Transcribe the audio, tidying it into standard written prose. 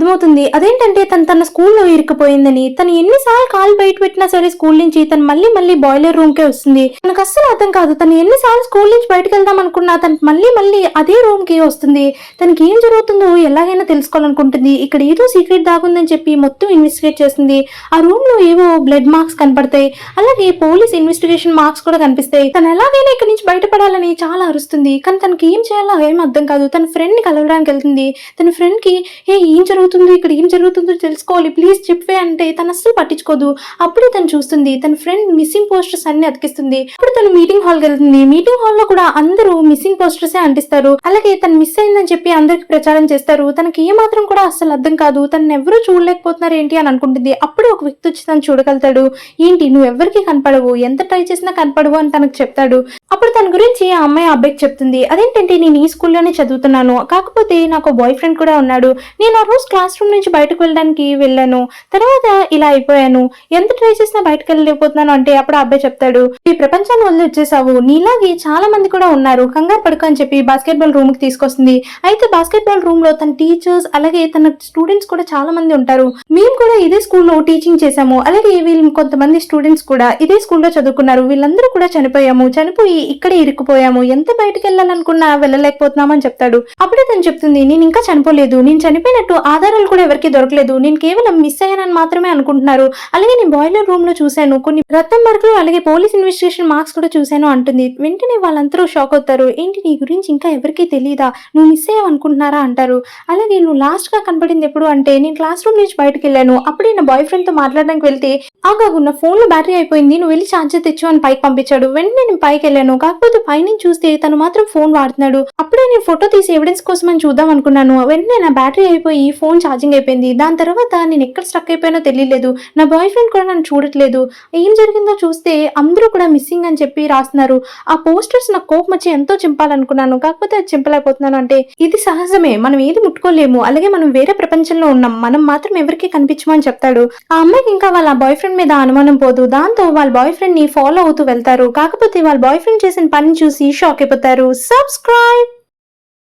అర్థమవుతుంది. అదేంటంటే తన స్కూల్లో ఇరుక్కుపోయిందని. తను ఎన్నిసార్లు కాలు బయట పెట్టినా సరే స్కూల్ నుంచి తను మళ్ళీ మళ్ళీ బాయిలర్ రూమ్ కే వస్తుంది. తనకు అస్సలు అర్థం కాదు. తను ఎన్నిసార్లు స్కూల్ నుంచి బయటకు వెళ్దాం అనుకున్నా తను మళ్ళీ మళ్ళీ అదే రూమ్ కి వస్తుంది. తనకి ఏం జరుగుతుందో ఎలాగైనా తెలుసుకోవాలనుకుంటుంది. ఇక్కడ ఏదో సీక్రెట్ దాగుందని చెప్పి మొత్తం ఇన్వెస్టిగేట్ చేస్తుంది. ఆ రూమ్ లో ఏవో బ్లడ్ మార్క్స్ కనపడతాయి. అలాగే పోలీస్ ఇన్వెస్టిగేషన్ మార్క్స్ కూడా కనిపిస్తాయి. తను ఎలాగైనా ఇక్కడ నుంచి బయటపడాలని చాలా అరుస్తుంది. కానీ తనకి ఏం చేయాలో ఏం అర్థం కాదు. తన ఫ్రెండ్ ని కలవడానికి వెళ్తుంది. తన ఫ్రెండ్ కి ఏం జరుగుతుందో ఇక్కడ ఏం జరుగుతుందో తెలుసుకోవాలి ప్లీజ్ చెప్పే అంటే తను అస్సలు పట్టించుకోదు. అప్పుడే తను చూస్తుంది తన ఫ్రెండ్ మిస్సింగ్ పోస్టర్స్ అన్ని అతికిస్తుంది. అప్పుడు తను మీటింగ్ హాల్ కి వెళ్తుంది. మీటింగ్ హాల్ లో కూడా అందరూ మిస్సింగ్ పోస్టర్స్ అంటిస్తారు. అలాగే తను మిస్ అయిందని చెప్పి అందరికి ప్రచారం చేస్తారు. తనకి ఏ మాత్రం కూడా అస్సలు అర్థం కాదు. తను ఎవరూ చూడలేకపోతున్నారు ఏంటి అని అనుకుంటుంది. అప్పుడే ఒక వ్యక్తి వచ్చి తను చూడగలుగుతాడు. ఏంటి నువ్వు ఎవరికి కనపడవు, ఎంత ట్రై చేసినా కనపడవు అని తనకు చెప్తాడు. అప్పుడు తన గురించి ఆ అమ్మాయి అబ్బాయికి చెప్తుంది. అదేంటంటే నేను ఈ స్కూల్లోనే చదువుతున్నాను, కాకపోతే నాకు బాయ్ ఫ్రెండ్ కూడా ఉన్నాడు. నేను ఆ రోజు క్లాస్ రూమ్ నుంచి బయటకు వెళ్ళడానికి వెళ్ళాను, తర్వాత ఇలా అయిపోయాను, ఎంత ట్రై చేసినా బయటకు వెళ్ళలేకపోతున్నాను అంటే అప్పుడు ఆ అబ్బాయి చెప్తాడు, ఈ ప్రపంచాన్ని వదిలి వచ్చేసావు, నీలాగే చాలా మంది కూడా ఉన్నారు, కంగారు పడుకో అని చెప్పి బాస్కెట్బాల్ రూమ్ కి తీసుకొస్తుంది. అయితే బాస్కెట్బాల్ రూమ్ లో తన టీచర్స్ అలాగే తన స్టూడెంట్స్ కూడా చాలా మంది ఉంటారు. మేము కూడా ఇదే స్కూల్లో టీచింగ్ చేసాము, అలాగే వీళ్ళు కొంతమంది స్టూడెంట్స్ కూడా ఇదే స్కూల్లో చదువుకున్నారు. వీళ్ళందరూ కూడా చనిపోయి ఇక్కడే ఇరుక్కుపోయాము, ఎంత బయటకు వెళ్ళాలనుకున్నా వెళ్ళలేకపోతున్నామని చెప్తాడు. అప్పుడే తను చెప్తుంది, నేను ఇంకా చనిపోలేదు, నేను చనిపోయినట్టు ఆధారాలు కూడా ఎవరికి దొరకలేదు, నేను కేవలం మిస్ అయ్యానని మాత్రమే అనుకుంటున్నారు. అలాగే నేను బాయిలర్ రూమ్ లో చూశాను, కొన్ని రక్తం మార్కులు అలాగే పోలీస్ ఇన్వెస్టిగేషన్ మార్క్స్ కూడా చూశాను అంటుంది. వెంటనే వాళ్ళందరూ షాక్ అవుతారు. ఏంటి నీ గురించి ఇంకా ఎవరికీ తెలియదా, నువ్వు మిస్ అయ్యావు అనుకుంటున్నారా అంటారు. అలాగే నువ్వు లాస్ట్ గా కనపడింది ఎప్పుడు అంటే నేను క్లాస్ రూమ్ నుంచి బయటకు వెళ్ళాను, అప్పుడే నా బాయ్ ఫ్రెండ్ తో మాట్లాడడానికి వెళ్తే ఆగాగున్న ఫోన్ లో బ్యాటరీ అయిపోయింది, నువ్వు వెళ్ళి ఛార్జర్ తెచ్చు అని పైకి పంపించాడు. వెంటనే నేను పైకి వెళ్ళాను, కాకపోతే పైనుంచి చూస్తే తను మాత్రం ఫోన్ వాడుతున్నాడు. అప్పుడే నేను ఫోటో తీసి ఎవిడెన్స్ కోసం అని చూద్దాం అనుకున్నాను. వెంటనే నా బ్యాటరీ అయిపోయి ఫోన్ ఛార్జింగ్ అయిపోయింది. దాని తర్వాత నేను ఎక్కడ స్ట్రక్ అయిపోయినో తెలియలేదు. నా బాయ్ ఫ్రెండ్ కూడా నన్ను చూడట్లేదు. ఏం జరిగిందో చూస్తే అందరూ కూడా మిస్సింగ్ అని చెప్పి రాస్తున్నారు. ఆ పోస్టర్స్ నాకు కోపం వచ్చి ఎంతో చింపాలనుకున్నాను, కాకపోతే అది చింపలేకపోతున్నాను. అంటే ఇది సహజమే, మనం ఏది ముట్టుకోలేము, అలాగే మనం వేరే ప్రపంచంలో ఉన్నాం, మనం మాత్రం ఎవరికి కనిపించమని చెప్తాడు. ఆ అమ్మాయికి ఇంకా వాళ్ళ బాయ్ ఫ్రెండ్ మీద అనుమానం పోదు. దాంతో వాళ్ళ బాయ్ ఫ్రెండ్ ని ఫాలో అవుతూ వెళ్తారు. కాకపోతే వాళ్ళ బాయ్ ఫ్రెండ్ చేసిన పని చూసి షాక్ అయిపోతారు. సబ్స్క్రైబ్.